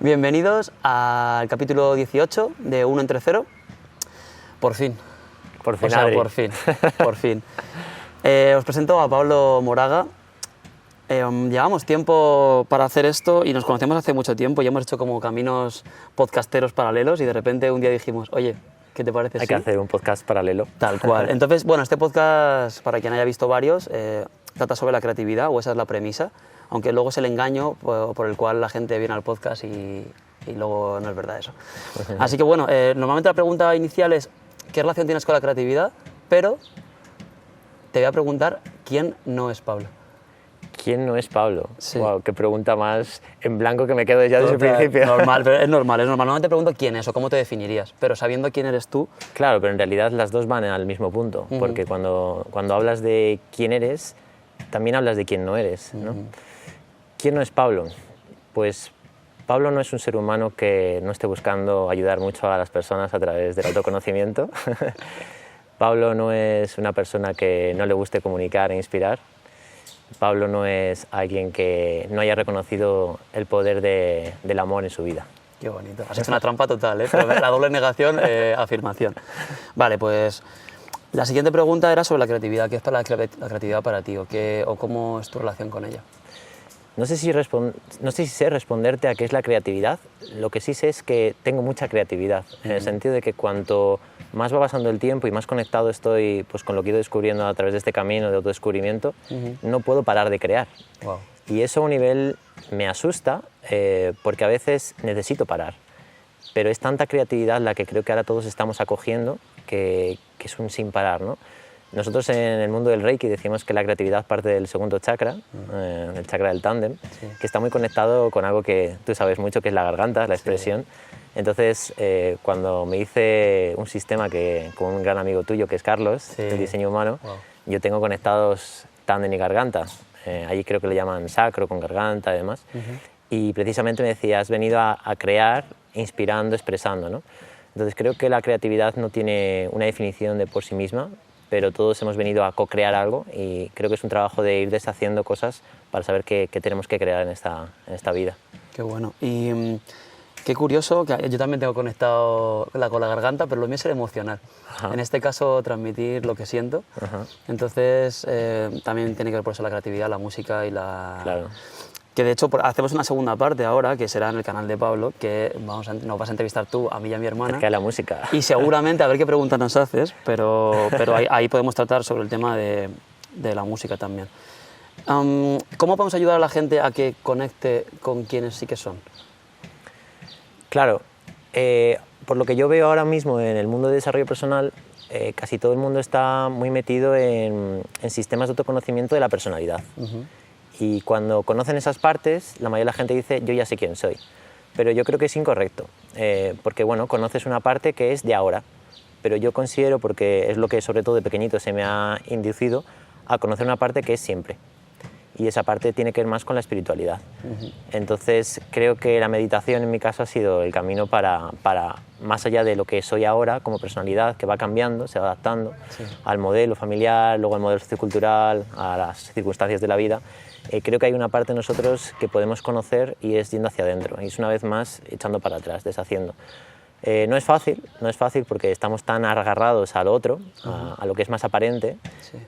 Bienvenidos al capítulo 18 de Uno entre Cero. Por fin. Por fin, O sea, Adri. por fin, por fin. Os presento a Pablo Moraga. Llevamos tiempo para hacer esto y nos conocemos hace mucho tiempo y hemos hecho como caminos podcasteros paralelos y de repente un día dijimos, oye, ¿qué te parece? Hay que hacer un podcast paralelo. Tal cual. Entonces, bueno, este podcast, para quien haya visto varios, trata sobre la creatividad, o esa es la premisa, aunque luego es el engaño por el cual la gente viene al podcast y luego no es verdad eso. Así que bueno, normalmente la pregunta inicial es ¿qué relación tienes con la creatividad? Pero te voy a preguntar ¿quién no es Pablo? ¿Quién no es Pablo? Sí. Wow, qué pregunta más en blanco que me quedo ya desde el principio. Normal, pero es normal. Normalmente te pregunto quién es o cómo te definirías, pero sabiendo quién eres tú... Claro, pero en realidad las dos van al mismo punto, porque cuando hablas de quién eres, también hablas de quién no eres, ¿no? ¿Quién no es Pablo? Pues Pablo no es un ser humano que no esté buscando ayudar mucho a las personas a través del autoconocimiento. Pablo no es una persona que no le guste comunicar e inspirar. Pablo no es alguien que no haya reconocido el poder del amor en su vida. Qué bonito. Has hecho una trampa total, ¿eh? Pero la doble negación, afirmación. Vale, pues la siguiente pregunta era sobre la creatividad. ¿Qué es la creatividad para ti o cómo es tu relación con ella? No sé si sé responderte a qué es la creatividad. Lo que sí sé es que tengo mucha creatividad, en el sentido de que cuanto más va pasando el tiempo y más conectado estoy pues, con lo que he ido descubriendo a través de este camino de autodescubrimiento, no puedo parar de crear. Wow. Y eso a un nivel me asusta porque a veces necesito parar. Pero es tanta creatividad la que creo que ahora todos estamos acogiendo que es un sin parar, ¿no? Nosotros en el mundo del Reiki decimos que la creatividad parte del segundo chakra, el chakra del tándem, que está muy conectado con algo que tú sabes mucho, que es la garganta, la expresión. Entonces, cuando me hice un sistema con un gran amigo tuyo, que es Carlos, del diseño humano, yo tengo conectados tándem y garganta. Allí creo que le llaman sacro, con garganta y demás. Y precisamente me decía, has venido a crear inspirando, expresando, ¿no? Entonces creo que la creatividad no tiene una definición de por sí misma, pero todos hemos venido a co-crear algo y creo que es un trabajo de ir deshaciendo cosas para saber qué tenemos que crear en esta vida. Qué bueno. Y qué curioso, que yo también tengo conectado con la garganta, pero lo mío es el emocional. Ajá. En este caso, transmitir lo que siento. Ajá. Entonces, también tiene que ver por eso la creatividad, la música y la... Claro. Que de hecho hacemos una segunda parte ahora, que será en el canal de Pablo, que nos vas a entrevistar tú, a mí y a mi hermana. Acerca de la música. Y seguramente a ver qué preguntas nos haces, pero ahí podemos tratar sobre el tema de la música también. ¿Cómo podemos ayudar a la gente a que conecte con quienes sí que son? Claro, por lo que yo veo ahora mismo en el mundo de desarrollo personal, casi todo el mundo está muy metido en sistemas de autoconocimiento de la personalidad. Y cuando conocen esas partes, la mayoría de la gente dice, yo ya sé quién soy. Pero yo creo que es incorrecto, porque bueno, conoces una parte que es de ahora, pero yo considero, porque es lo que sobre todo de pequeñito se me ha inducido, a conocer una parte que es siempre. Y esa parte tiene que ver más con la espiritualidad. Entonces creo que la meditación en mi caso ha sido el camino para más allá de lo que soy ahora como personalidad, que va cambiando, se va adaptando al modelo familiar, luego al modelo sociocultural, a las circunstancias de la vida. Creo que hay una parte de nosotros que podemos conocer y es yendo hacia adentro, y es una vez más echando para atrás, deshaciendo. No es fácil porque estamos tan agarrados al otro, a lo que es más aparente,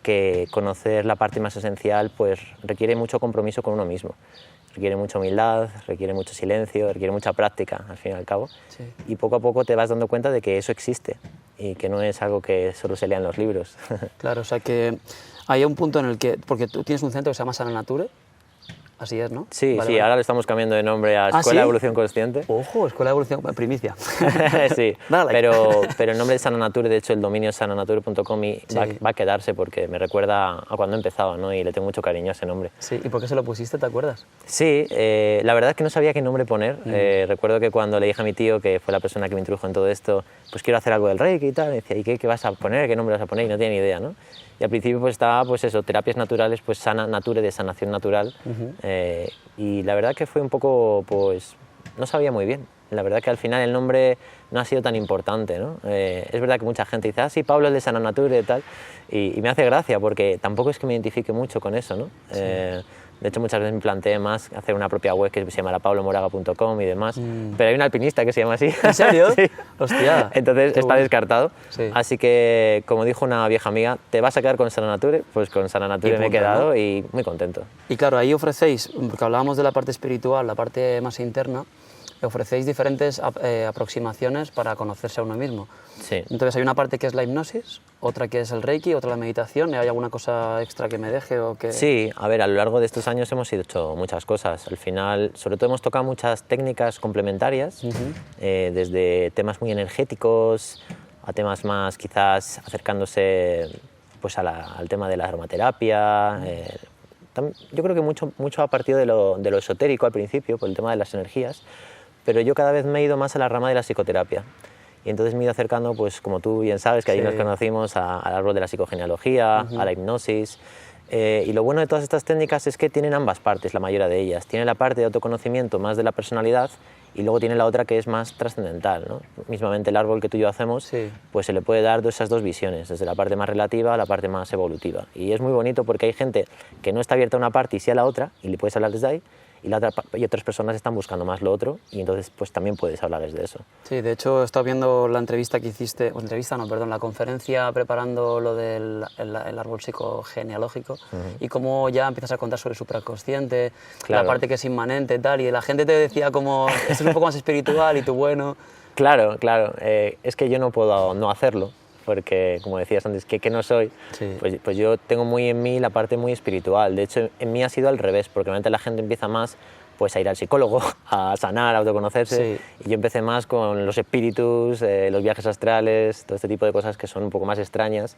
que conocer la parte más esencial pues, requiere mucho compromiso con uno mismo. Requiere mucha humildad, requiere mucho silencio, requiere mucha práctica, al fin y al cabo. Y poco a poco te vas dando cuenta de que eso existe y que no es algo que solo se lea en los libros. Claro, o sea que hay un punto en el que, porque tú tienes un centro que se llama Sana Nature, así es, ¿no? Sí, Vale, sí, vale. ahora le estamos cambiando de nombre a Escuela ¿sí? de Evolución Consciente. Ojo, Escuela de Evolución, primicia. Sí, Dale. pero el nombre de Sana Nature, de hecho el dominio es sananature.com y va a quedarse porque me recuerda a cuando empezaba, ¿no? Y le tengo mucho cariño a ese nombre. Sí, ¿y por qué se lo pusiste, te acuerdas? Sí, la verdad es que no sabía qué nombre poner. Recuerdo que cuando le dije a mi tío, que fue la persona que me introdujo en todo esto, pues quiero hacer algo del Reiki y tal, me decía, ¿y qué vas a poner? ¿Qué nombre vas a poner? Y no tenía ni idea, ¿no? Y al principio pues estaba, pues eso, terapias naturales, pues Sana Nature, de sanación natural. Y la verdad que fue un poco, pues, no sabía muy bien. La verdad que al final el nombre no ha sido tan importante, ¿no? Es verdad que mucha gente dice, ah, sí, Pablo es de Sana Nature y tal, y me hace gracia porque tampoco es que me identifique mucho con eso, ¿no? De hecho, muchas veces me planteé más hacer una propia web que se llama pablomoraga.com y demás, pero hay un alpinista que se llama así. ¿En serio? Sí. Hostia. Entonces está descartado. Sí. Así que, como dijo una vieja amiga, ¿te vas a quedar con Sana Nature? Pues con Sana Nature me he quedado, ¿no? Y muy contento. Y claro, ahí ofrecéis, porque hablábamos de la parte espiritual, la parte más interna, ofrecéis diferentes aproximaciones para conocerse a uno mismo. Sí. Entonces hay una parte que es la hipnosis, otra que es el reiki, otra la meditación. ¿Hay alguna cosa extra que me deje o que...? Sí, a ver, a lo largo de estos años hemos hecho muchas cosas. Al final, sobre todo hemos tocado muchas técnicas complementarias, desde temas muy energéticos a temas más quizás acercándose pues, al tema de la aromaterapia. Yo creo que mucho ha partido de lo esotérico al principio, por el tema de las energías, pero yo cada vez me he ido más a la rama de la psicoterapia. Y entonces me he ido acercando, pues como tú bien sabes, que ahí nos conocimos, al árbol de la psicogenealogía, a la hipnosis. Y lo bueno de todas estas técnicas es que tienen ambas partes, la mayoría de ellas. Tiene la parte de autoconocimiento más de la personalidad y luego tiene la otra que es más trascendental, ¿no? Mismamente el árbol que tú y yo hacemos, pues se le puede dar esas dos visiones, desde la parte más relativa a la parte más evolutiva. Y es muy bonito porque hay gente que no está abierta a una parte y sí a la otra, y le puedes hablar desde ahí, y otras personas están buscando más lo otro, y entonces pues también puedes hablarles de eso. Sí, de hecho he estado viendo la entrevista que hiciste, la conferencia preparando lo del el árbol psicogenealógico, y cómo ya empiezas a contar sobre el supraconsciente, la parte que es inmanente y tal, y la gente te decía como, esto es un poco más espiritual y tú bueno... Claro, es que yo no puedo no hacerlo, porque como decías antes, que no soy, pues yo tengo muy en mí la parte muy espiritual. De hecho, en mí ha sido al revés, porque realmente la gente empieza más pues, a ir al psicólogo, a sanar, a autoconocerse, y yo empecé más con los espíritus, los viajes astrales, todo este tipo de cosas que son un poco más extrañas.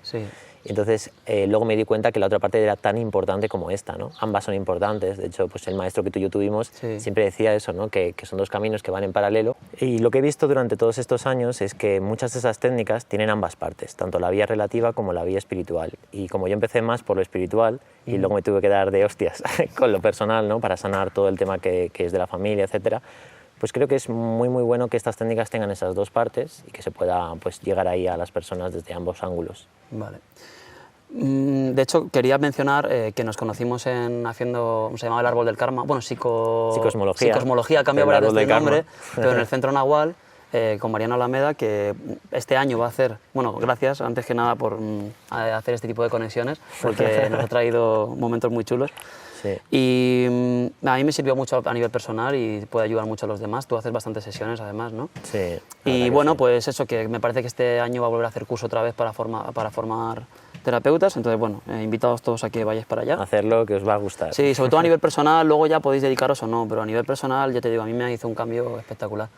Y entonces luego me di cuenta que la otra parte era tan importante como esta, ¿no? Ambas son importantes. De hecho, pues el maestro que tú y yo tuvimos siempre decía eso, ¿no? Que son dos caminos que van en paralelo. Y lo que he visto durante todos estos años es que muchas de esas técnicas tienen ambas partes, tanto la vía relativa como la vía espiritual. Y como yo empecé más por lo espiritual y luego me tuve que dar de hostias con lo personal, ¿no? Para sanar todo el tema que es de la familia, etcétera, pues creo que es muy bueno que estas técnicas tengan esas dos partes y que se pueda pues, llegar ahí a las personas desde ambos ángulos. Vale. De hecho, quería mencionar que nos conocimos haciendo, se llamaba el Árbol del Karma, bueno, psicosmología, ha cambiado varias veces de nombre, pero en el Centro Nahual, con Mariano Alameda, que este año va a hacer, bueno, gracias, antes que nada, por hacer este tipo de conexiones, porque nos ha traído momentos muy chulos. Y a mí me sirvió mucho a nivel personal y puede ayudar mucho a los demás. Tú haces bastantes sesiones además, ¿no? Sí. Y bueno, pues eso, que me parece que este año va a volver a hacer curso otra vez para formar terapeutas. Entonces, bueno, invitados todos a que vayáis para allá. Hacerlo, que os va a gustar. Sí, sobre todo a nivel personal, luego ya podéis dedicaros o no, pero a nivel personal, ya te digo, a mí me hizo un cambio espectacular.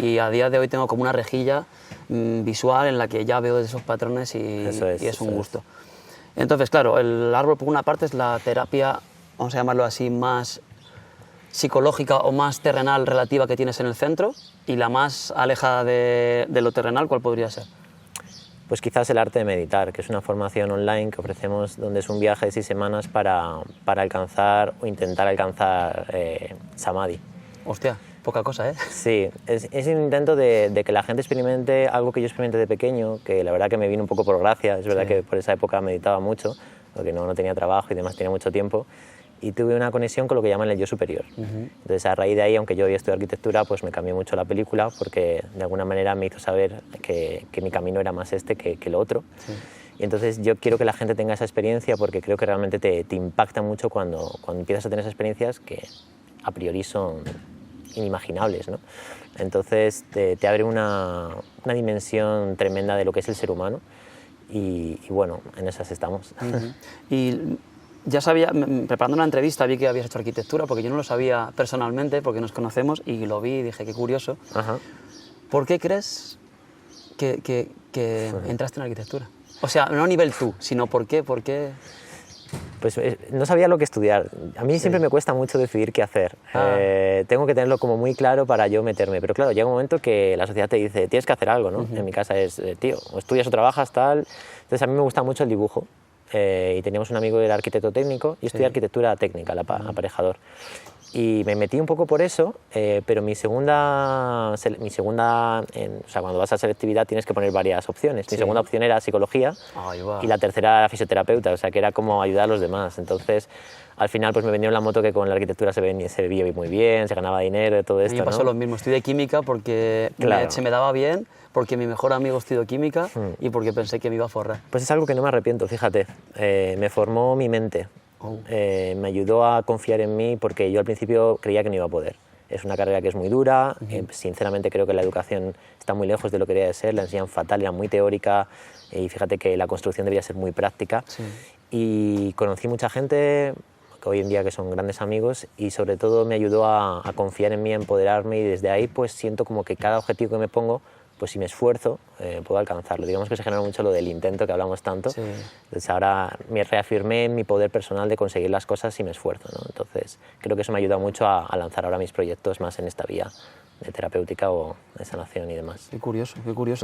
Y a día de hoy tengo como una rejilla visual en la que ya veo esos patrones y es un gusto. Entonces, claro, el árbol por una parte es la terapia, vamos a llamarlo así, más psicológica o más terrenal relativa que tienes en el centro, y la más alejada de lo terrenal, ¿cuál podría ser? Pues quizás el arte de meditar, que es una formación online que ofrecemos donde es un viaje de 6 semanas para alcanzar o intentar alcanzar Samadhi. Hostia, poca cosa, ¿eh? Sí, es un intento de que la gente experimente algo que yo experimenté de pequeño, que la verdad que me vino un poco por gracia. Es verdad que por esa época meditaba mucho, porque no tenía trabajo y demás, tenía mucho tiempo, y tuve una conexión con lo que llaman el yo superior. Entonces, a raíz de ahí, aunque yo había estudiado arquitectura, pues me cambió mucho la película, porque de alguna manera me hizo saber que mi camino era más este que lo otro. Y entonces yo quiero que la gente tenga esa experiencia, porque creo que realmente te impacta mucho cuando empiezas a tener esas experiencias que a priori son inimaginables, ¿no? Entonces te abre una dimensión tremenda de lo que es el ser humano, y bueno, en esas estamos. Y ya sabía, preparando una entrevista, vi que habías hecho arquitectura, porque yo no lo sabía personalmente, porque nos conocemos, y lo vi y dije, qué curioso. ¿Por qué crees que entraste en arquitectura? O sea, no a nivel tú, sino ¿por qué? Pues no sabía lo que estudiar. A mí siempre me cuesta mucho decidir qué hacer. Tengo que tenerlo como muy claro para yo meterme. Pero claro, llega un momento que la sociedad te dice, tienes que hacer algo, ¿no? En mi casa es, tío, o estudias o trabajas, tal. Entonces a mí me gusta mucho el dibujo. Y teníamos un amigo que era arquitecto técnico y estudié arquitectura técnica, aparejador. Y me metí un poco por eso, pero o sea, cuando vas a selectividad tienes que poner varias opciones. Mi segunda opción era psicología y la tercera era fisioterapeuta, o sea que era como ayudar a los demás. Entonces, al final pues me vendieron la moto que con la arquitectura se vivía muy bien, se ganaba dinero y todo esto. A mí me pasó lo mismo, estudié química porque se me daba bien, porque mi mejor amigo estudió química y porque pensé que me iba a forrar. Pues es algo que no me arrepiento, fíjate, me formó mi mente. Me ayudó a confiar en mí porque yo al principio creía que no iba a poder. Es una carrera que es muy dura, sinceramente creo que la educación está muy lejos de lo que debería de ser, la enseñan fatal, era muy teórica y fíjate que la construcción debería ser muy práctica. Sí. Y conocí mucha gente que hoy en día que son grandes amigos y sobre todo me ayudó a confiar en mí, a empoderarme y desde ahí pues siento como que cada objetivo que me pongo, pues si me esfuerzo, puedo alcanzarlo. Digamos que se genera mucho lo del intento que hablamos tanto. Sí. Entonces ahora me reafirmé en mi poder personal de conseguir las cosas si me esfuerzo, ¿no? Entonces creo que eso me ayuda mucho a lanzar ahora mis proyectos más en esta vía de terapéutica o de sanación y demás. Qué curioso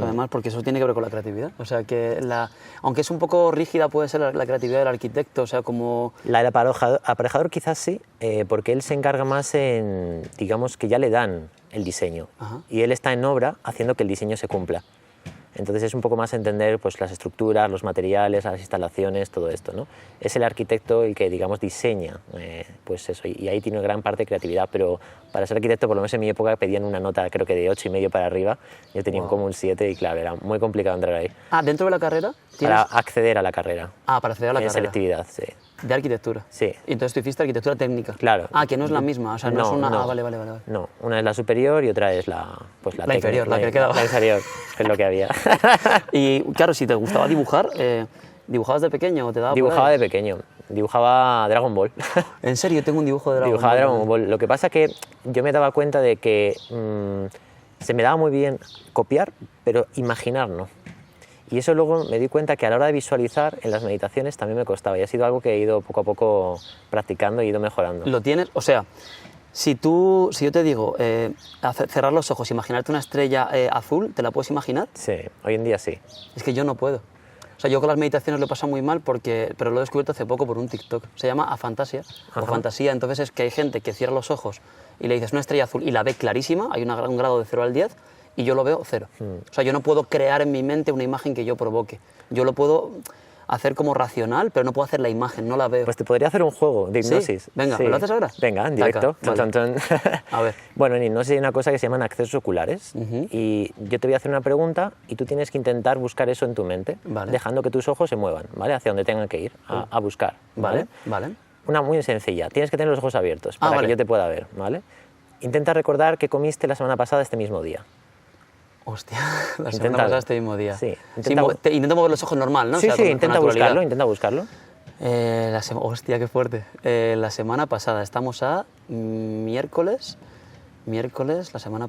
además, porque eso tiene que ver con la creatividad. O sea, que aunque es un poco rígida puede ser la creatividad del arquitecto, o sea, como... La del aparejador quizás sí, porque él se encarga más en, digamos, que ya le dan el diseño. Ajá. Y él está en obra haciendo que el diseño se cumpla. Entonces es un poco más entender pues, las estructuras, los materiales, las instalaciones, todo esto, ¿no? Es el arquitecto el que, digamos, diseña pues eso, y ahí tiene gran parte de creatividad, pero para ser arquitecto, por lo menos en mi época, pedían una nota creo que de 8,5 para arriba, yo tenía como un 7 y claro, era muy complicado entrar ahí. Ah, ¿dentro de la carrera? Para acceder a la carrera. Ah, para acceder a la carrera. Selectividad, sí. ¿De arquitectura? Sí. ¿Y entonces tú hiciste arquitectura técnica? Claro. Ah, que no es la misma, o sea, no es una... No. Ah, vale. No, una es la superior y otra es la técnica, inferior, la que quedaba. La inferior, es lo que había. Y claro, si te gustaba dibujar, ¿dibujabas de pequeño o te daba? Dibujaba de pequeño, dibujaba Dragon Ball. ¿En serio? Yo tengo un dibujo de Dragon Ball. Dibujaba Dragon Ball. Lo que pasa es que yo me daba cuenta de que se me daba muy bien copiar, pero imaginar no. Y eso luego me di cuenta que a la hora de visualizar en las meditaciones también me costaba y ha sido algo que he ido poco a poco practicando y he ido mejorando. ¿Lo tienes? O sea, si yo te digo cerrar los ojos, imaginarte una estrella azul, ¿te la puedes imaginar? Sí, hoy en día sí. Es que yo no puedo. O sea, yo con las meditaciones lo he pasado muy mal, pero lo he descubierto hace poco por un TikTok. Se llama afantasia o fantasía. Entonces es que hay gente que cierra los ojos y le dices una estrella azul y la ve clarísima, hay un grado de 0 al 10, y yo lo veo 0. O sea, yo no puedo crear en mi mente una imagen que yo provoque. Yo lo puedo hacer como racional, pero no puedo hacer la imagen, no la veo. Pues te podría hacer un juego de hipnosis. ¿Sí? Venga, ¿me lo haces ahora? Venga, en directo. Vale. A ver. Bueno, en hipnosis hay una cosa que se llaman accesos oculares. Y yo te voy a hacer una pregunta y tú tienes que intentar buscar eso en tu mente, dejando que tus ojos se muevan, ¿vale? Hacia donde tengan que ir, a buscar. Vale. Una muy sencilla. Tienes que tener los ojos abiertos para que yo te pueda ver, ¿vale? Intenta recordar qué comiste la semana pasada este mismo día. Hostia, la semana pasada este mismo día. Sí. Intento mover los ojos normal, ¿no? Sí, o sea, intenta buscarlo. Hostia, qué fuerte. La semana pasada, estamos a miércoles, la semana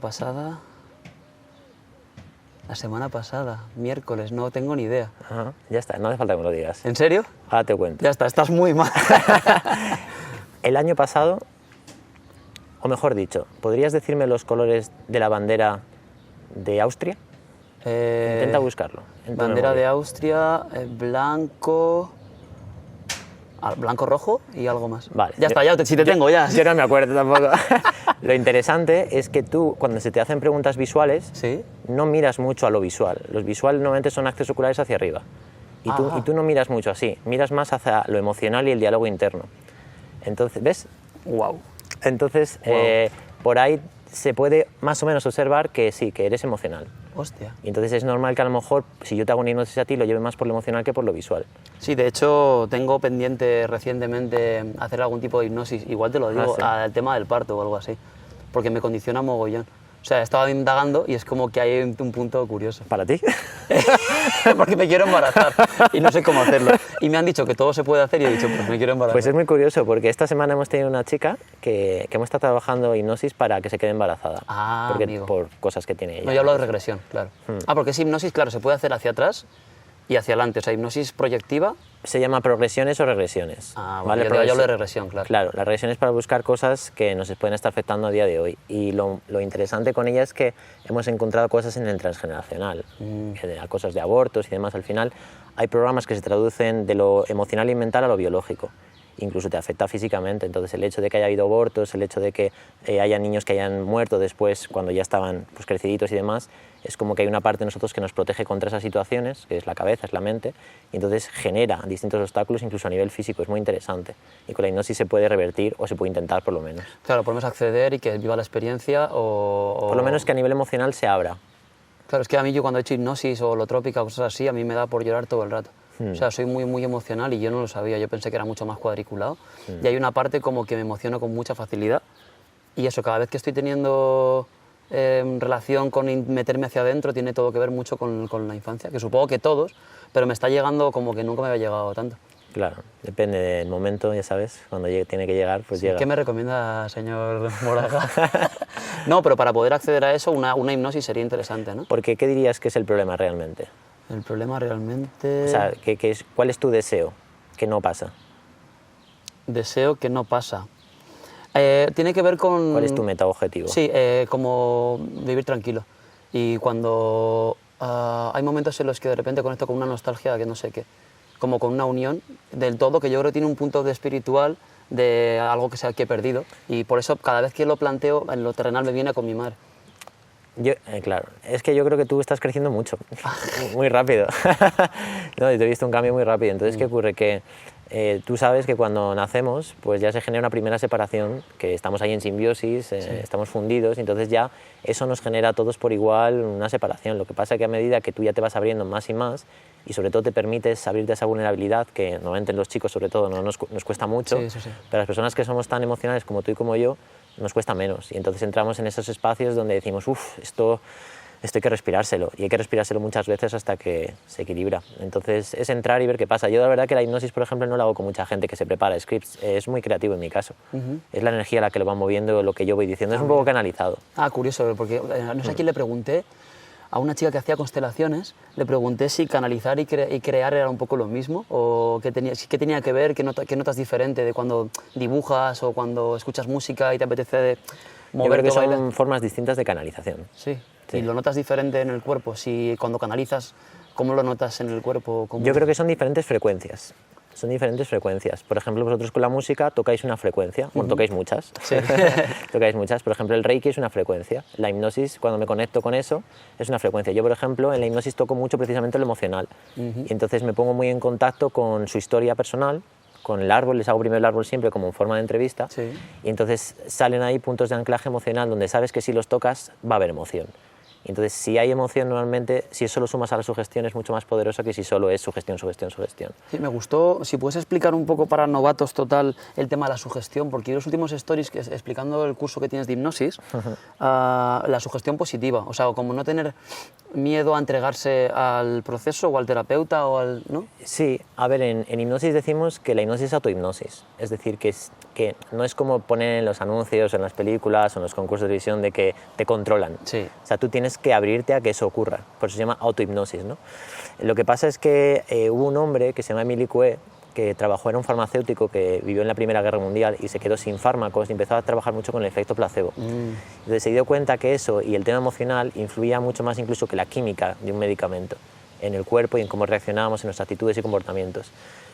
pasada, miércoles, no tengo ni idea. Ajá, ya está, no hace falta que me lo digas. ¿En serio? Ahora te cuento. Ya está, estás muy mal. El año pasado, o mejor dicho, ¿podrías decirme los colores de la bandera de Austria? Intenta buscarlo. Bandera de Austria, blanco, rojo y algo más. Vale. Ya está, si te tengo ya. Yo no me acuerdo tampoco. Lo interesante es que tú, cuando se te hacen preguntas visuales, ¿sí? No miras mucho a lo visual. Los visuales normalmente son accesos oculares hacia arriba. Y tú no miras mucho así, miras más hacia lo emocional y el diálogo interno. Entonces, ¿ves? Wow. Entonces, por ahí se puede más o menos observar que sí, que eres emocional. Hostia. Y entonces es normal que a lo mejor, si yo te hago una hipnosis a ti, lo lleve más por lo emocional que por lo visual. Sí, de hecho, tengo pendiente recientemente hacer algún tipo de hipnosis, igual te lo digo, al tema del parto o algo así, porque me condiciona mogollón. O sea, estaba indagando y es como que hay un punto curioso. ¿Para ti? Porque me quiero embarazar y no sé cómo hacerlo. Y me han dicho que todo se puede hacer y he dicho, pues me quiero embarazar. Pues es muy curioso porque esta semana hemos tenido una chica que hemos estado trabajando hipnosis para que se quede embarazada. Ah, porque, amigo. Por cosas que tiene ella. No, yo hablo de regresión, claro. Porque es hipnosis, claro, se puede hacer hacia atrás y hacia adelante. O sea, hipnosis proyectiva. Se llama progresiones o regresiones. Ah, bueno, ¿vale? Yo hablo de regresión, claro. Claro, la regresión es para buscar cosas que nos pueden estar afectando a día de hoy. Y lo interesante con ella es que hemos encontrado cosas en el transgeneracional, cosas de abortos y demás. Al final hay programas que se traducen de lo emocional y mental a lo biológico. incluso te afecta físicamente. Entonces el hecho de que haya habido abortos, el hecho de que haya niños que hayan muerto después cuando ya estaban pues, creciditos y demás, es como que hay una parte de nosotros que nos protege contra esas situaciones, que es la cabeza, es la mente, y entonces genera distintos obstáculos incluso a nivel físico, es muy interesante. Y con la hipnosis se puede revertir o se puede intentar por lo menos. Claro, podemos acceder y que viva la experiencia o... Por lo menos que a nivel emocional se abra. Claro, es que a mí yo cuando he hecho hipnosis o holotrópica o cosas así, a mí me da por llorar todo el rato. O sea, soy muy emocional y yo no lo sabía, yo pensé que era mucho más cuadriculado. Y hay una parte como que me emociono con mucha facilidad y eso, cada vez que estoy teniendo relación con meterme hacia adentro, tiene todo que ver mucho con la infancia, que supongo que todos, pero me está llegando como que nunca me había llegado tanto. Claro, depende del momento, ya sabes, cuando tiene que llegar, pues llega. ¿Qué me recomienda, señor Moraga? No, pero para poder acceder a eso, una hipnosis sería interesante, ¿no? Porque, ¿qué dirías que es el problema realmente? El problema realmente... O sea, ¿cuál es tu deseo que no pasa? Deseo que no pasa. Tiene que ver con... ¿Cuál es tu meta objetivo? Sí, como vivir tranquilo. Y cuando hay momentos en los que de repente conecto con una nostalgia que no sé qué, como con una unión del todo, que yo creo que tiene un punto de espiritual de algo que he perdido. Y por eso cada vez que lo planteo, en lo terrenal me viene con mi madre. Claro, es que yo creo que tú estás creciendo mucho, muy rápido. No, te he visto un cambio muy rápido. Entonces, ¿qué ocurre? Que tú sabes que cuando nacemos, pues ya se genera una primera separación, que estamos ahí en simbiosis, estamos fundidos, y entonces ya eso nos genera a todos por igual una separación. Lo que pasa es que a medida que tú ya te vas abriendo más y más, y sobre todo te permites abrirte a esa vulnerabilidad, que normalmente en los chicos sobre todo nos cuesta mucho, pero las personas que somos tan emocionales como tú y como yo, nos cuesta menos, y entonces entramos en esos espacios donde decimos, uff, esto hay que respirárselo, y hay que respirárselo muchas veces hasta que se equilibra. Entonces es entrar y ver qué pasa. Yo la verdad que la hipnosis, por ejemplo, no la hago con mucha gente que se prepara scripts, es muy creativo en mi caso. Es la energía la que lo va moviendo, lo que yo voy diciendo, es un poco canalizado. Curioso, porque no sé a quién le pregunté, a una chica que hacía constelaciones, le pregunté si canalizar y crear era un poco lo mismo, o qué tenía que ver, qué notas diferente de cuando dibujas o cuando escuchas música y te apetece moverte. Yo creo que son formas distintas de canalización. Sí. ¿Y lo notas diferente en el cuerpo? Si cuando canalizas, ¿cómo lo notas en el cuerpo? Yo creo que son diferentes frecuencias. Son diferentes frecuencias. Por ejemplo, vosotros con la música tocáis una frecuencia, bueno, tocáis muchas. Sí. Tocáis muchas. Por ejemplo, el Reiki es una frecuencia. La hipnosis, cuando me conecto con eso, es una frecuencia. Yo, por ejemplo, en la hipnosis toco mucho precisamente lo emocional. Y entonces me pongo muy en contacto con su historia personal, con el árbol, les hago primero el árbol siempre como en forma de entrevista, y entonces salen ahí puntos de anclaje emocional donde sabes que si los tocas va a haber emoción. Y entonces, si hay emoción, normalmente, si eso lo sumas a la sugestión, es mucho más poderoso que si solo es sugestión. Sí, me gustó, si puedes explicar un poco para novatos total el tema de la sugestión, porque en los últimos stories explicando el curso que tienes de hipnosis, la sugestión positiva, o sea, como no tener miedo a entregarse al proceso o al terapeuta o al... ¿no? Sí, a ver, en hipnosis decimos que la hipnosis es autohipnosis, es decir, que no es como ponen en los anuncios, en las películas o en los concursos de televisión de que te controlan. Sí. O sea, tú tienes que abrirte a que eso ocurra, por eso se llama autohipnosis, ¿no? Lo que pasa es que hubo un hombre que se llama Émile Coué, que trabajó, era un farmacéutico que vivió en la Primera Guerra Mundial y se quedó sin fármacos y empezó a trabajar mucho con el efecto placebo. Entonces se dio cuenta que eso y el tema emocional influía mucho más incluso que la química de un medicamento en el cuerpo y en cómo reaccionábamos, en nuestras actitudes y comportamientos.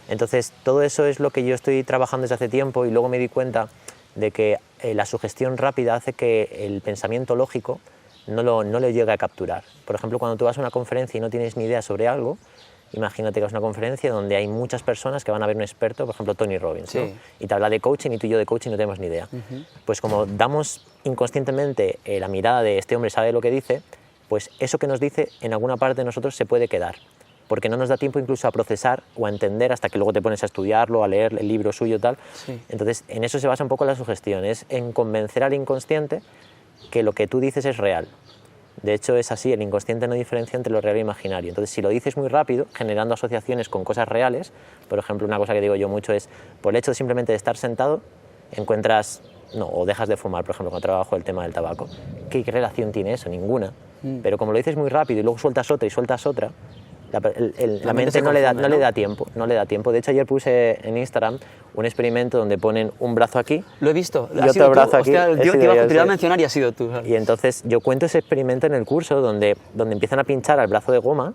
Entonces todo eso es lo que yo estoy trabajando desde hace tiempo y luego me di cuenta de que la sugestión rápida hace que el pensamiento lógico no lo llegue a capturar. Por ejemplo, cuando tú vas a una conferencia y no tienes ni idea sobre algo, imagínate que es una conferencia donde hay muchas personas que van a ver un experto, por ejemplo Tony Robbins, ¿no? Y te habla de coaching y tú y yo de coaching no tenemos ni idea. Pues como damos inconscientemente la mirada de este hombre sabe lo que dice, pues eso que nos dice en alguna parte de nosotros se puede quedar, porque no nos da tiempo incluso a procesar o a entender hasta que luego te pones a estudiarlo, a leer el libro suyo tal. Entonces en eso se basa un poco la sugestión, es en convencer al inconsciente que lo que tú dices es real. De hecho es así, el inconsciente no diferencia entre lo real e imaginario. Entonces si lo dices muy rápido, generando asociaciones con cosas reales, por ejemplo una cosa que digo yo mucho es, por el hecho simplemente de estar sentado, encuentras, o dejas de fumar, por ejemplo, cuando trabajo el tema del tabaco. ¿Qué relación tiene eso? Ninguna. Pero como lo dices muy rápido y luego sueltas otra y sueltas otra, la mente no le da tiempo. De hecho, ayer puse en Instagram un experimento donde ponen un brazo aquí. Lo he visto. Y otro brazo aquí. Hostia, te iba a mencionar y ha sido tú. Y entonces yo cuento ese experimento en el curso donde empiezan a pinchar al brazo de goma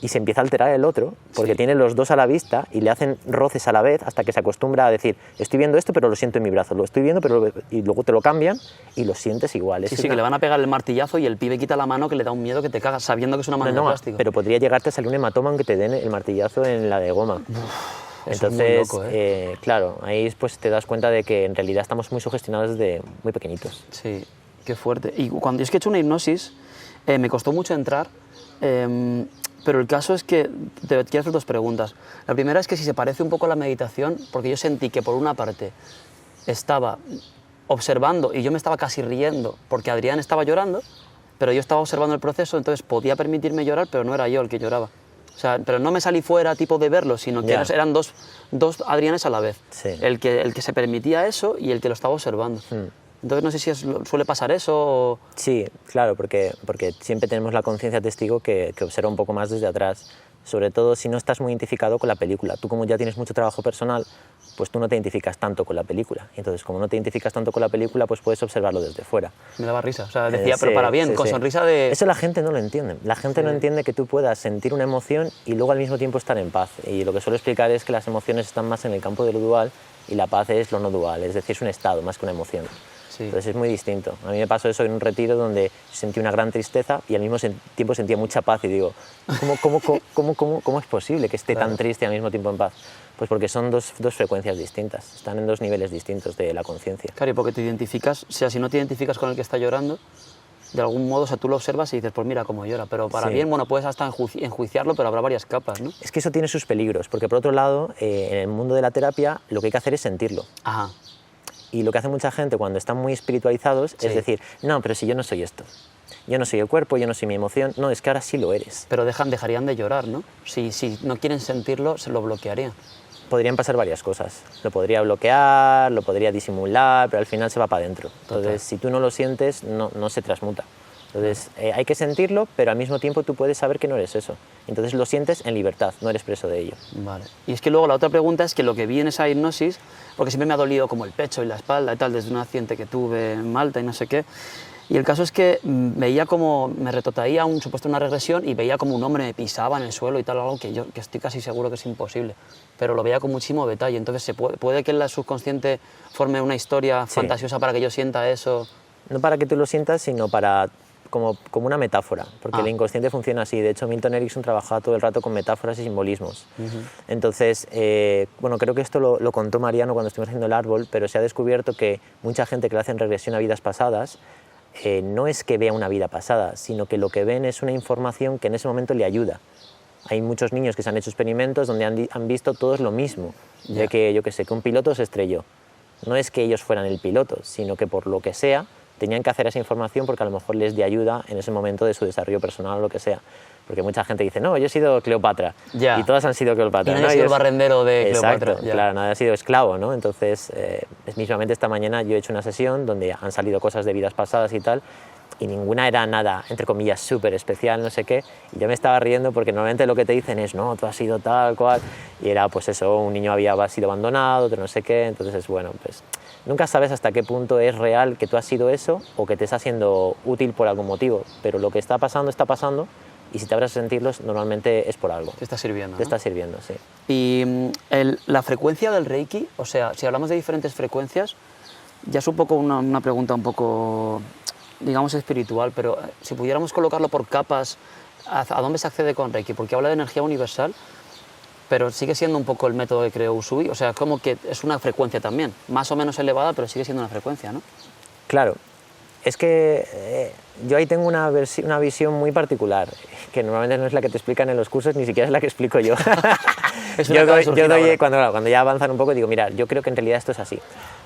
y se empieza a alterar el otro, porque Sí. tiene los dos a la vista y le hacen roces a la vez hasta que se acostumbra a decir, estoy viendo esto pero lo siento en mi brazo, lo estoy viendo pero y luego te lo cambian y lo sientes igual. Sí, sí, que le van a pegar el martillazo y el pibe quita la mano que le da un miedo que te cagas, sabiendo que es una mano de plástico. pero podría llegarte a salir un hematoma aunque te den el martillazo en la de goma. Eso es muy Entonces, loco, claro, ahí pues te das cuenta de que en realidad estamos muy sugestionados desde muy pequeñitos. Sí, qué fuerte. Y cuando es que he hecho una hipnosis, me costó mucho entrar, pero el caso es que te quiero hacer dos preguntas. La primera es que si se parece un poco a la meditación, porque yo sentí que por una parte estaba observando y yo me estaba casi riendo porque Adrián estaba llorando, pero yo estaba observando el proceso, entonces podía permitirme llorar, pero no era yo el que lloraba. O sea, pero no me salí fuera tipo de verlo, sino que Ya. eran dos Adrianes a la vez. Sí. El que se permitía eso y el que lo estaba observando. Entonces no sé si suele pasar eso o... Sí, claro, porque siempre tenemos la conciencia testigo que observa un poco más desde atrás, sobre todo si no estás muy identificado con la película. Tú como ya tienes mucho trabajo personal, pues tú no te identificas tanto con la película. Entonces, como no te identificas tanto con la película, pues puedes observarlo desde fuera. Me daba risa, o sea, decía, Sí, pero para bien, sí, con sí. sonrisa de... Eso la gente no lo entiende. La gente no entiende que tú puedas sentir una emoción y luego al mismo tiempo estar en paz. Y lo que suelo explicar es que las emociones están más en el campo de lo dual y la paz es lo no dual, es decir, es un estado más que una emoción. Sí. Entonces es muy distinto. A mí me pasó eso en un retiro donde sentí una gran tristeza y al mismo tiempo sentía mucha paz y digo, ¿cómo es posible que esté tan triste y al mismo tiempo en paz? Pues porque son dos frecuencias distintas, están en dos niveles distintos de la conciencia. Claro, y porque te identificas, o sea, si no te identificas con el que está llorando, de algún modo, o sea, tú lo observas y dices, pues mira cómo llora, pero para Sí. bien, bueno, puedes hasta enjuiciarlo, pero habrá varias capas, ¿no? Es que eso tiene sus peligros, porque por otro lado, en el mundo de la terapia, lo que hay que hacer es sentirlo. Ajá, Y lo que hace mucha gente cuando están muy espiritualizados Sí. es decir, no, pero si yo no soy esto, yo no soy el cuerpo, yo no soy mi emoción, no, es que ahora sí lo eres. pero dejarían de llorar, ¿no? Si no quieren sentirlo, se lo bloquearían. Podrían pasar varias cosas. Lo podría bloquear, lo podría disimular, pero al final se va para adentro. Entonces, si tú no lo sientes, no se transmuta. Entonces, hay que sentirlo, pero al mismo tiempo tú puedes saber que no eres eso. Entonces lo sientes en libertad, no eres preso de ello. Vale. Y es que luego la otra pregunta es que lo que vi en esa hipnosis, porque siempre me ha dolido como el pecho y la espalda y tal, desde un accidente que tuve en Malta y no sé qué, y el caso es que veía como, me retrotraía una regresión y veía como un hombre me pisaba en el suelo y tal, algo que yo que estoy casi seguro que es imposible, pero lo veía con muchísimo detalle, entonces puede que el subconsciente forme una historia Sí. fantasiosa para que yo sienta eso. No para que tú lo sientas, sino para como una metáfora, porque el inconsciente funciona así. De hecho, Milton Erickson trabajaba todo el rato con metáforas y simbolismos. Entonces, bueno, creo que esto lo contó Mariano cuando estuvimos haciendo el árbol, pero se ha descubierto que mucha gente que le hacen regresión a vidas pasadas, no es que vea una vida pasada, sino que lo que ven es una información que en ese momento le ayuda. Hay muchos niños que se han hecho experimentos donde han visto todos lo mismo, de que, yo qué sé, que un piloto se estrelló. No es que ellos fueran el piloto, sino que por lo que sea, tenían que hacer esa información porque a lo mejor les de ayuda en ese momento de su desarrollo personal o lo que sea. Porque mucha gente dice, no, yo he sido Cleopatra, Ya. y todas han sido Cleopatra. Y nadie ¿no? ha sido el barrendero de Cleopatra. Exacto, Ya. claro, nadie ha sido esclavo, ¿no? Entonces, mismamente esta mañana yo he hecho una sesión donde han salido cosas de vidas pasadas y tal, y ninguna era nada, entre comillas, súper especial, no sé qué, y yo me estaba riendo porque normalmente lo que te dicen es, no, tú has sido tal cual, y era pues eso, un niño había sido abandonado, otro no sé qué, entonces, bueno, pues nunca sabes hasta qué punto es real que tú has sido eso o que te está siendo útil por algún motivo, pero lo que está pasando, y si te abres a sentirlos, normalmente es por algo. Te está sirviendo, Te ¿no? está sirviendo, sí. Y la frecuencia del Reiki, o sea, si hablamos de diferentes frecuencias, ya es un poco una pregunta un poco, digamos, espiritual, pero si pudiéramos colocarlo por capas, ¿a dónde se accede con Reiki? Porque habla de energía universal, pero sigue siendo un poco el método que creó Usui, o sea, como que es una frecuencia también, más o menos elevada, pero sigue siendo una frecuencia, ¿no? Claro, es que yo ahí tengo una visión muy particular, que normalmente no es la que te explican en los cursos, ni siquiera es la que explico yo. Es una que acaba de surgir ahora. Cuando ya avanzan un poco, digo, mira, yo creo que en realidad esto es así.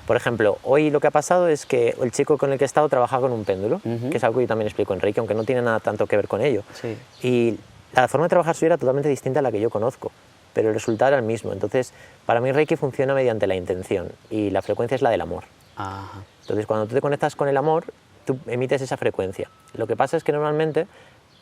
Por ejemplo, hoy lo que ha pasado es que el chico con el que he estado trabaja con un péndulo, que es algo que yo también explico en Reiki, aunque no tiene nada tanto que ver con ello. Sí. Y la forma de trabajar suya era totalmente distinta a la que yo conozco, pero el resultado era el mismo. Entonces, para mí Reiki funciona mediante la intención y la frecuencia es la del amor. Ajá. Entonces, cuando tú te conectas con el amor, tú emites esa frecuencia. Lo que pasa es que normalmente,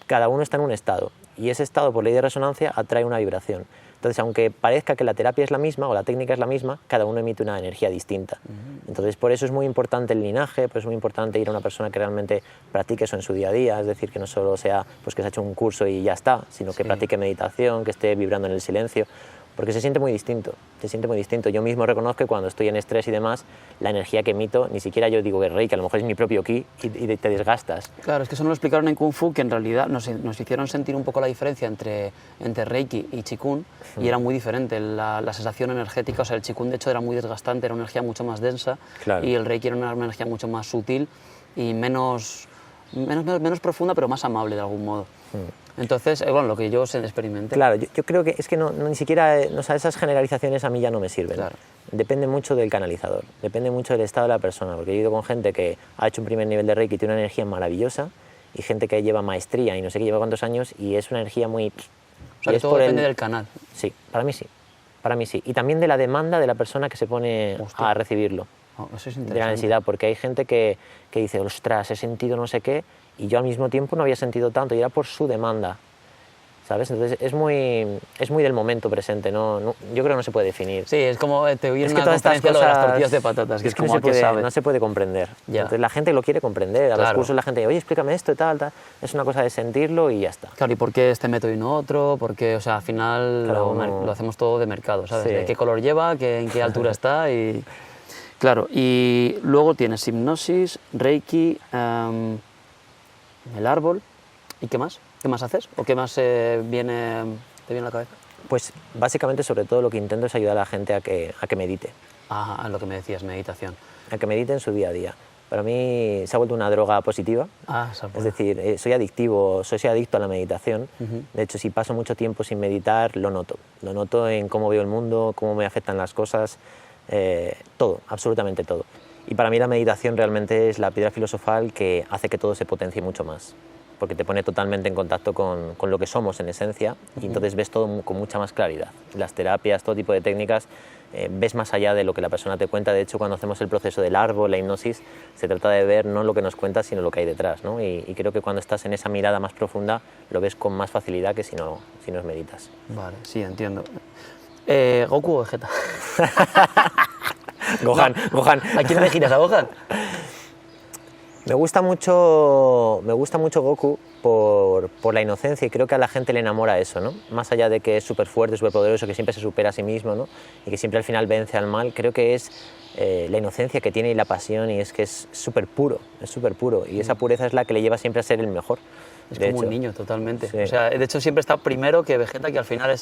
cada uno está en un estado y ese estado, por ley de resonancia, atrae una vibración. Entonces, aunque parezca que la terapia es la misma o la técnica es la misma, cada uno emite una energía distinta. Entonces, por eso es muy importante el linaje, pues es muy importante ir a una persona que realmente practique eso en su día a día, es decir, que no solo sea pues que se ha hecho un curso y ya está, sino que practique meditación, que esté vibrando en el silencio, porque se siente muy distinto, se siente muy distinto. Yo mismo reconozco que cuando estoy en estrés y demás, la energía que emito, ni siquiera yo digo que es Reiki, a lo mejor es mi propio ki y te desgastas. Claro, es que eso nos lo explicaron en Kung Fu, que en realidad nos hicieron sentir un poco la diferencia entre Reiki y Qigong, y era muy diferente la sensación energética. O sea, el Qigong de hecho era muy desgastante, era una energía mucho más densa, Claro. y el Reiki era una energía mucho más sutil y menos profunda, pero más amable de algún modo. Entonces, bueno, lo que yo experimenté. Claro, yo creo que es que ni siquiera, o sea, esas generalizaciones a mí ya no me sirven. Claro. Depende mucho del canalizador, depende mucho del estado de la persona, porque yo he ido con gente que ha hecho un primer nivel de Reiki y tiene una energía maravillosa, y gente que lleva maestría y no sé qué, lleva cuántos años, y es una energía muy... O sea, que todo depende del canal. Sí, para mí sí, para mí sí. Y también de la demanda de la persona que se pone a recibirlo. Oh, eso es De la interesante. necesidad, porque hay gente que dice, ostras, he sentido no sé qué, y yo al mismo tiempo no había sentido tanto, y era por su demanda, ¿sabes? Entonces es muy del momento presente, yo creo que no se puede definir. Sí, es como te oí en Es una que todas estas conferencia lo de las cosas tortillas de patatas, que es como que sabe. no se puede comprender. Ya. Entonces la gente lo quiere comprender, a los Claro. cursos la gente dice, oye, explícame esto y tal, tal. Es una cosa de sentirlo y ya está. Claro, ¿y por qué este método y no otro? Porque, o sea, al final lo hacemos todo de mercado, ¿sabes? Sí. De qué color lleva, en qué altura está y... Claro, y luego tienes hipnosis, Reiki, el árbol, ¿y qué más? ¿Qué más haces? ¿O qué más te viene a la cabeza? Pues básicamente sobre todo lo que intento es ayudar a la gente a que medite, Ah, lo que me decías, meditación. a que medite en su día a día. Para mí se ha vuelto una droga positiva. Es decir, soy adicto a la meditación. De hecho, si paso mucho tiempo sin meditar, lo noto en cómo veo el mundo, cómo me afectan las cosas, todo, absolutamente todo. Y para mí la meditación realmente es la piedra filosofal que hace que todo se potencie mucho más, porque te pone totalmente en contacto con lo que somos en esencia, y entonces ves todo con mucha más claridad. Las terapias, todo tipo de técnicas, ves más allá de lo que la persona te cuenta. De hecho, cuando hacemos el proceso del árbol, la hipnosis, se trata de ver no lo que nos cuenta, sino lo que hay detrás, ¿no? Y creo que cuando estás en esa mirada más profunda, lo ves con más facilidad que si no meditas. Vale, sí, entiendo. ¿Goku o Vegeta? Gohan. ¿A quién le giras? ¿A Gohan? Me gusta mucho Goku por la inocencia, y creo que a la gente le enamora eso, ¿no? Más allá de que es súper fuerte, súper poderoso, que siempre se supera a sí mismo, ¿no? Y que siempre al final vence al mal, creo que es la inocencia que tiene y la pasión, y es que es súper puro, y esa pureza es la que le lleva siempre a ser el mejor. Es de como hecho. un niño, totalmente. Sí. O sea, de hecho siempre está primero que Vegeta, que al final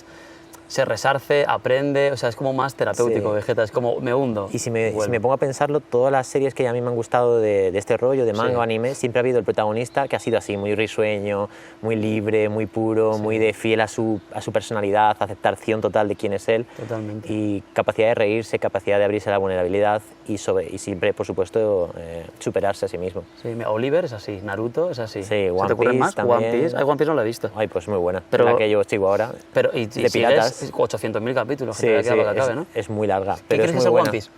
se resarce, aprende, o sea, es como más terapéutico. Sí. Vegeta, es como me hundo. Y si me pongo a pensarlo, todas las series que a mí me han gustado de este rollo, de manga o anime, siempre ha habido el protagonista que ha sido así, muy risueño, muy libre, muy puro, muy fiel a su personalidad, aceptación total de quién es él. Totalmente. Y capacidad de reírse, capacidad de abrirse a la vulnerabilidad y siempre, por supuesto, superarse a sí mismo. Sí, Oliver es así, Naruto es así. Sí, ¿Se One te ocurren Piece más? también. One Piece. One Piece no la he visto. Ay, pues muy buena, Pero- la que yo sigo ahora. Pero, y de sigues piratas. 800.000 capítulos, que Sí, te queda sí, para que acabe, ¿no? es muy larga, ¿Qué pero crees es que muy es el buena. One Piece?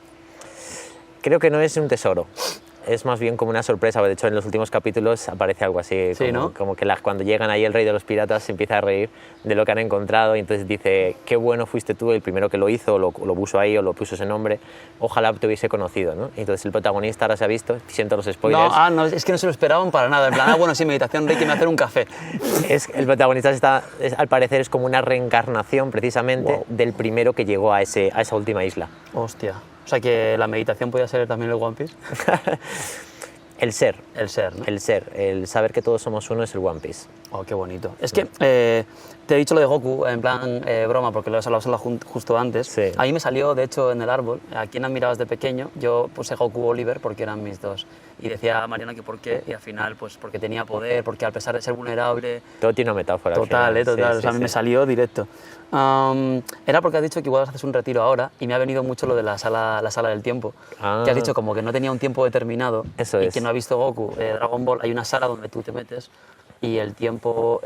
Creo que no es un tesoro, es más bien como una sorpresa. De hecho, en los últimos capítulos aparece algo así, Sí, como, ¿no? como que cuando llegan ahí el rey de los piratas se empieza a reír de lo que han encontrado, y entonces dice, qué bueno fuiste tú el primero que lo hizo, lo puso ahí o lo puso ese nombre, ojalá te hubiese conocido, ¿no? Y entonces el protagonista ahora se ha visto, siento los spoilers. No, es que no se lo esperaban para nada. En plan, bueno, sí, meditación, Reiki, me hacer un café. El protagonista al parecer es como una reencarnación precisamente del primero que llegó a esa última isla. Hostia. O sea, que la meditación podía ser también el One Piece. El ser, El ser, ¿no? el saber que todos somos uno es el One Piece. Oh, qué bonito. Es que te he dicho lo de Goku, en plan broma, porque lo has hablado justo antes. Sí. A mí me salió, de hecho, en el árbol, ¿a quién admirabas de pequeño? Yo puse Goku Oliver porque eran mis dos. Y decía a Mariana que por qué, y al final, pues porque tenía poder, porque al pesar de ser vulnerable... Todo tiene una metáfora. al Total, final. total. Sí, O sea, a mí sí, me sí. salió directo. Era porque has dicho que igual haces un retiro ahora, y me ha venido mucho lo de la sala del tiempo. Ah. Que has dicho como que no tenía un tiempo determinado, Eso y es. que no ha visto Goku. Dragon Ball, hay una sala donde tú te metes y el tiempo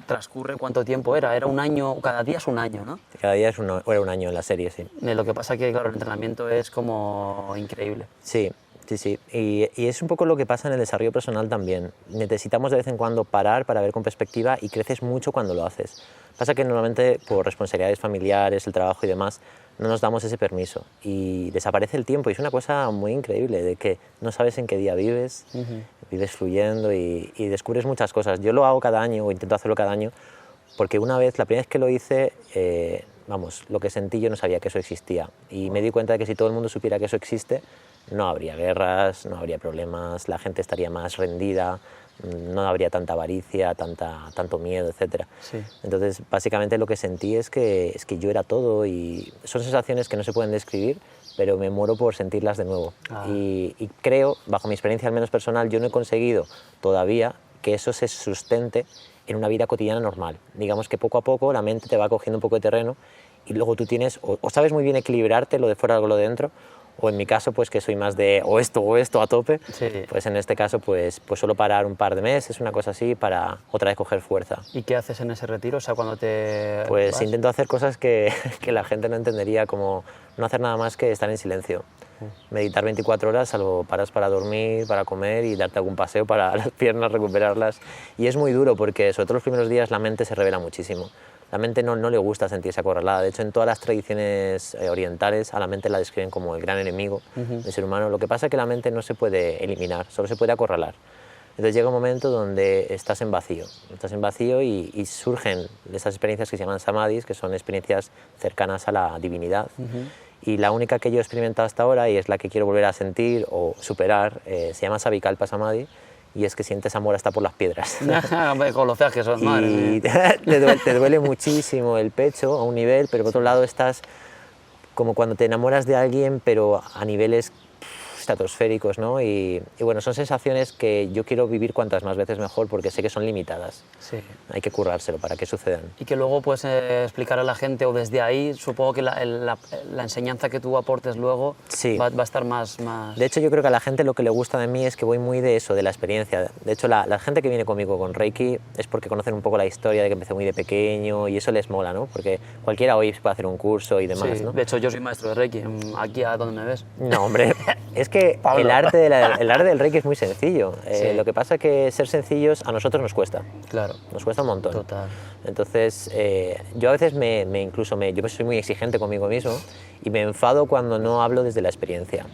transcurre. ¿Cuánto tiempo era? Era un año, cada día es un año, ¿no? Cada día era un año en la serie, sí. Lo que pasa que, claro, el entrenamiento es como increíble. Sí, Sí, sí, y es un poco lo que pasa en el desarrollo personal también. Necesitamos de vez en cuando parar para ver con perspectiva y creces mucho cuando lo haces. Pasa que normalmente por responsabilidades familiares, el trabajo y demás, no nos damos ese permiso y desaparece el tiempo y es una cosa muy increíble de que no sabes en qué día vives, vives fluyendo y descubres muchas cosas. Yo lo hago cada año o intento hacerlo cada año porque una vez, la primera vez que lo hice, vamos, lo que sentí yo no sabía que eso existía y me di cuenta de que si todo el mundo supiera que eso existe, no habría guerras, no habría problemas, la gente estaría más rendida, no habría tanta avaricia, tanto miedo, etc. Sí. Entonces, básicamente lo que sentí es que yo era todo y son sensaciones que no se pueden describir, pero me muero por sentirlas de nuevo. Y creo, bajo mi experiencia al menos personal, yo no he conseguido todavía que eso se sustente en una vida cotidiana normal. Digamos que poco a poco la mente te va cogiendo un poco de terreno y luego tú tienes, o sabes muy bien equilibrarte lo de fuera con lo de dentro, o en mi caso, pues que soy más de o esto a tope, Sí. pues en este caso, pues suelo parar un par de meses, una cosa así, para otra vez coger fuerza. ¿Y qué haces en ese retiro? O sea, cuando te Pues vas. intento hacer cosas que la gente no entendería, como no hacer nada más que estar en silencio. Meditar 24 horas, salvo paras para dormir, para comer y darte algún paseo para las piernas, recuperarlas. Y es muy duro porque, sobre todo los primeros días, la mente se revela muchísimo. La mente no le gusta sentirse acorralada. De hecho, en todas las tradiciones orientales, a la mente la describen como el gran enemigo del ser humano. Lo que pasa es que la mente no se puede eliminar, solo se puede acorralar. Entonces llega un momento donde estás en vacío y surgen esas experiencias que se llaman samadhis, que son experiencias cercanas a la divinidad. Y la única que yo he experimentado hasta ahora, y es la que quiero volver a sentir o superar, se llama Savikalpa Samadhi, y es que sientes amor hasta por las piedras. Con los feas que son, madre Y mía. te duele muchísimo el pecho a un nivel, pero por otro lado estás como cuando te enamoras de alguien, pero a niveles estratosféricos, ¿no? Y bueno, son sensaciones que yo quiero vivir cuantas más veces mejor porque sé que son limitadas. Sí. Hay que currárselo para que sucedan. Y que luego puedes explicar a la gente, o desde ahí, supongo que la enseñanza que tú aportes luego Sí. va a estar más... De hecho, yo creo que a la gente lo que le gusta de mí es que voy muy de eso, de la experiencia. De hecho, la gente que viene conmigo con Reiki es porque conocen un poco la historia de que empecé muy de pequeño y eso les mola, ¿no? Porque cualquiera hoy puede hacer un curso y demás, Sí. ¿no? De hecho, yo soy maestro de Reiki, aquí a donde me ves. No, hombre, es que Pablo. el arte del Reiki es muy sencillo. Sí. Lo que pasa es que ser sencillos a nosotros nos cuesta. Claro. Nos cuesta un montón. Total. Entonces, yo a veces yo soy muy exigente conmigo mismo y me enfado cuando no hablo desde la experiencia.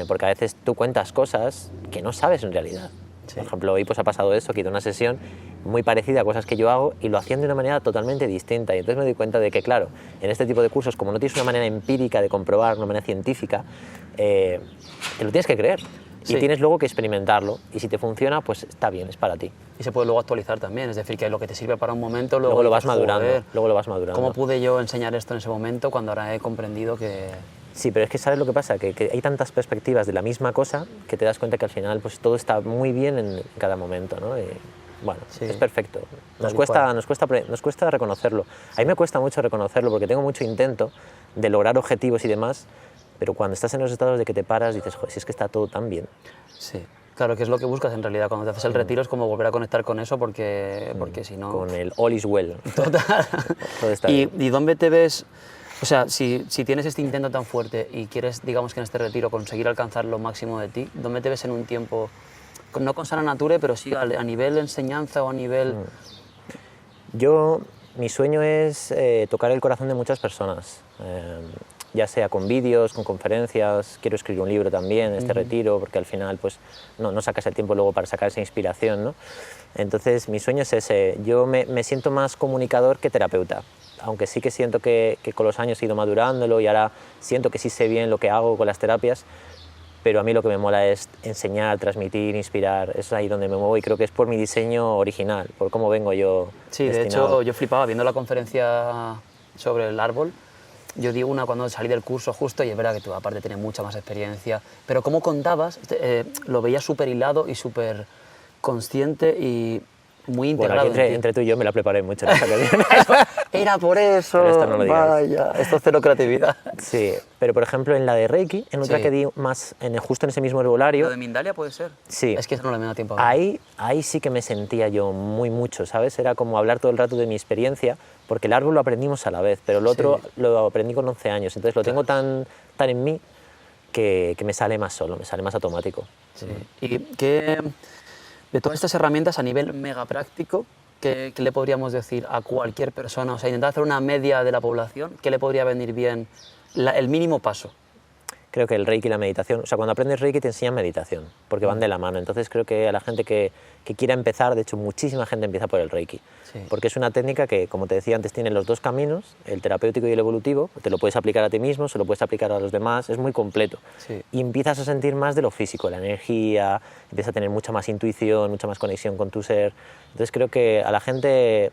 Porque a veces tú cuentas cosas que no sabes en realidad. Sí. Por ejemplo, hoy pues ha pasado eso, que he ido a una sesión muy parecida a cosas que yo hago y lo hacían de una manera totalmente distinta. Y entonces me doy cuenta de que, claro, en este tipo de cursos, como no tienes una manera empírica de comprobar, una manera científica, te lo tienes que creer. Sí. Y tienes luego que experimentarlo. Y si te funciona, pues está bien, es para ti. Y se puede luego actualizar también, es decir, que lo que te sirve para un momento, Luego lo vas dices, madurando. "Joder, Luego lo vas madurando. ¿cómo pude yo enseñar esto en ese momento cuando ahora he comprendido que...? Sí, pero es que ¿sabes lo que pasa? Que hay tantas perspectivas de la misma cosa que te das cuenta que al final pues todo está muy bien en cada momento, ¿no? Y, bueno, Sí. es perfecto. Nos Tal cuesta reconocerlo. A mí me cuesta mucho reconocerlo porque tengo mucho intento de lograr objetivos y demás, pero cuando estás en los estados de que te paras dices, joder, si es que está todo tan bien. Sí. Claro, que es lo que buscas en realidad. Cuando te haces el retiro es como volver a conectar con eso porque si no... Con el all is well. Total. Todo está bien. ¿Y dónde te ves? O sea, si tienes este intento tan fuerte y quieres, digamos que en este retiro, conseguir alcanzar lo máximo de ti, ¿dónde te ves en un tiempo, no con sana nature, pero sí a nivel enseñanza o a nivel... Mi sueño es tocar el corazón de muchas personas, ya sea con vídeos, con conferencias. Quiero escribir un libro también, este retiro, porque al final pues, no sacas el tiempo luego para sacar esa inspiración, ¿no? Entonces mi sueño es ese. Yo me siento más comunicador que terapeuta, aunque sí que siento que con los años he ido madurándolo y ahora siento que sí sé bien lo que hago con las terapias, pero a mí lo que me mola es enseñar, transmitir, inspirar. Es ahí donde me muevo y creo que es por mi diseño original, por cómo vengo yo Sí, destinado. de hecho yo flipaba viendo la conferencia sobre el árbol. Yo di una cuando salí del curso justo y es verdad que tú aparte tienes mucha más experiencia, pero cómo contabas, lo veía súper hilado y súper consciente y muy integrado. Bueno, aquí en ti. entre tú y yo me la preparé mucho. La Era por eso, Pero esto no lo digas. vaya, esto es cero creatividad. Sí, pero por ejemplo en la de Reiki, en otra Sí. que di más, justo en ese mismo herbolario, ¿Lo de Mindalia puede ser? sí, Es que eso no le me da tiempo a ver. ahí sí que me sentía yo mucho, ¿sabes? Era como hablar todo el rato de mi experiencia, porque el árbol lo aprendimos a la vez, pero el otro Sí. lo aprendí con 11 años, entonces lo tengo tan en mí que me sale más solo, me sale más automático. Sí. ¿Y qué, de todas estas herramientas a nivel mega práctico, qué le podríamos decir a cualquier persona? O sea, intentar hacer una media de la población, ¿qué le podría venir bien el mínimo paso? Creo que el Reiki y la meditación, o sea, cuando aprendes Reiki te enseñan meditación, porque van de la mano. Entonces creo que a la gente que quiera empezar, de hecho muchísima gente empieza por el Reiki, Sí. porque es una técnica que, como te decía antes, tiene los dos caminos, el terapéutico y el evolutivo. Te lo puedes aplicar a ti mismo, se lo puedes aplicar a los demás, es muy completo. Sí. Y empiezas a sentir más de lo físico, la energía, empiezas a tener mucha más intuición, mucha más conexión con tu ser. Entonces creo que a la gente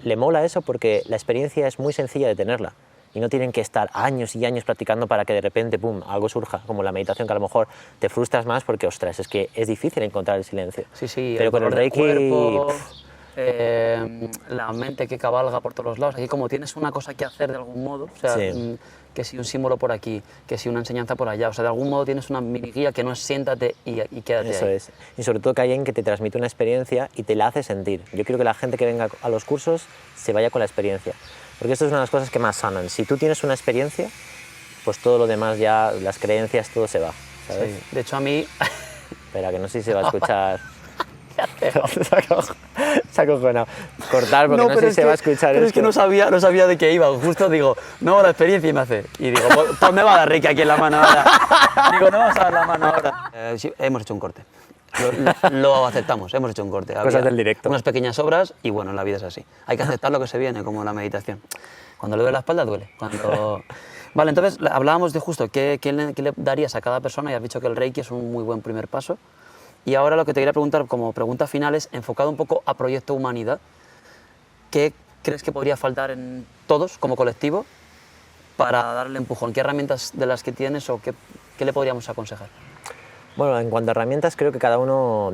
le mola eso porque la experiencia es muy sencilla de tenerla. Y no tienen que estar años y años practicando para que de repente, pum, algo surja, como la meditación, que a lo mejor te frustras más porque, ostras, es que es difícil encontrar el silencio. Sí, sí, pero con el dolor del Reiki, cuerpo, la mente que cabalga por todos los lados. Aquí como tienes una cosa que hacer de algún modo, o sea, Sí. Que si un símbolo por aquí, que si una enseñanza por allá, o sea, de algún modo tienes una mini guía que no es siéntate y quédate eso ahí. es. Y sobre todo que hay alguien que te transmite una experiencia y te la hace sentir. Yo quiero que la gente que venga a los cursos se vaya con la experiencia. Porque esto es una de las cosas que más sanan. Si tú tienes una experiencia, pues todo lo demás ya, las creencias, todo se va, ¿sabes? Sí. De hecho, a mí... Espera, que no sé si se va a escuchar. Se ha cojonado. Cortar porque no sé si se va a escuchar pero esto. es que no sabía de qué iba. Justo digo, no, la experiencia y me hace. Y digo, pues me va a dar Ricky aquí en la mano ahora. Digo, no vas a dar la mano ahora. Sí, hemos hecho un corte. Lo aceptamos, hemos hecho un corte. Cosas Había del directo. unas pequeñas obras y bueno, la vida es así. Hay que aceptar lo que se viene, como la meditación. Cuando le duele la espalda, duele. Vale, entonces hablábamos de justo qué le darías a cada persona y has dicho que el Reiki es un muy buen primer paso. Y ahora lo que te quería preguntar como pregunta final es, enfocado un poco a Proyecto Humanidad, ¿qué crees que podría faltar en todos como colectivo para darle empujón? ¿Qué herramientas de las que tienes o qué le podríamos aconsejar? Bueno, en cuanto a herramientas, creo que cada uno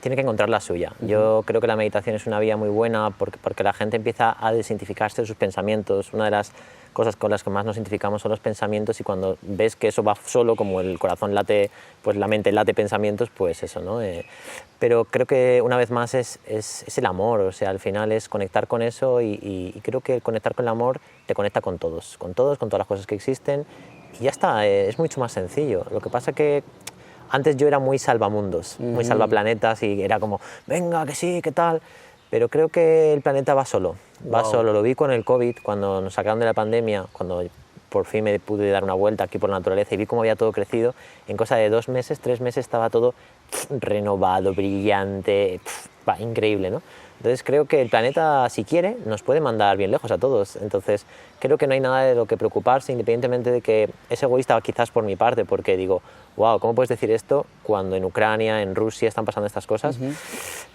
tiene que encontrar la suya. Yo creo que la meditación es una vía muy buena porque la gente empieza a desidentificarse de sus pensamientos. Una de las cosas con las que más nos identificamos son los pensamientos, y cuando ves que eso va solo, como el corazón late, pues la mente late pensamientos, pues eso, ¿no? Pero creo que una vez más es el amor, o sea, al final es conectar con eso y creo que conectar con el amor te conecta con todos, con todas las cosas que existen, y ya está, es mucho más sencillo. Lo que pasa que antes yo era muy salvamundos, muy salvaplanetas, y era como, venga, que sí, qué tal. Pero creo que el planeta va solo, va solo. Lo vi con el COVID, cuando nos sacaron de la pandemia, cuando por fin me pude dar una vuelta aquí por la naturaleza y vi cómo había todo crecido. En cosa de 2 meses, 3 meses estaba todo renovado, brillante, increíble, ¿no? Entonces creo que el planeta, si quiere, nos puede mandar bien lejos a todos. Entonces creo que no hay nada de lo que preocuparse, independientemente de que es egoísta quizás por mi parte, porque digo, wow, ¿cómo puedes decir esto cuando en Ucrania, en Rusia están pasando estas cosas?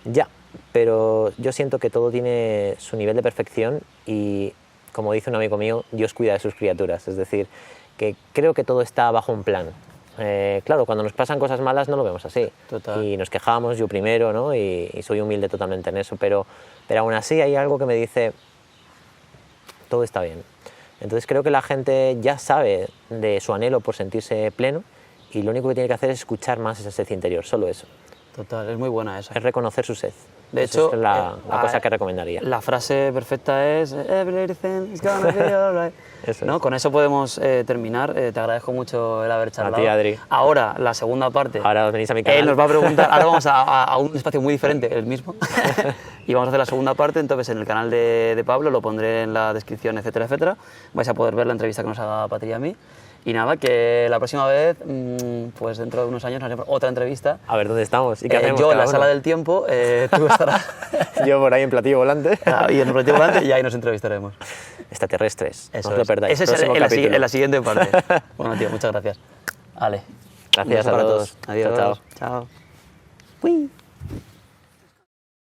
Ya, pero yo siento que todo tiene su nivel de perfección y, como dice un amigo mío, Dios cuida de sus criaturas. Es decir, que creo que todo está bajo un plan. Claro, cuando nos pasan cosas malas no lo vemos así. Total. Y nos quejamos, yo primero, ¿no? Y soy humilde totalmente en eso, pero aún así hay algo que me dice, todo está bien. Entonces creo que la gente ya sabe de su anhelo por sentirse pleno, y lo único que tiene que hacer es escuchar más esa sed interior, solo eso. Total, es muy buena esa. Es reconocer su sed. De Esa hecho, es la cosa que recomendaría. La frase perfecta es everything's gonna be alright. Eso ¿No? es. Con eso podemos terminar. Te agradezco mucho el haber charlado. A ti, Adri. Ahora, la segunda parte. Ahora venís a mi canal. Él nos va a preguntar, ahora vamos a un espacio muy diferente, el mismo, y vamos a hacer la segunda parte. Entonces en el canal de Pablo, lo pondré en la descripción, etcétera, etcétera. Vais a poder ver la entrevista que nos haga Patri y a mí. Y nada, que la próxima vez, pues dentro de unos años, nos haremos otra entrevista. A ver dónde estamos y qué hacemos yo en cada la uno. sala del tiempo, tú estarás Yo por ahí en platillo volante. y en el proyecto volante, y ahí nos entrevistaremos. Extraterrestres, no Eso os lo es. perdáis. Ese es Próximo en capítulo. la siguiente parte. Bueno, tío, muchas gracias. Ale. Gracias Un beso a para todos. Adiós. Chao, chao. Chao. Uy.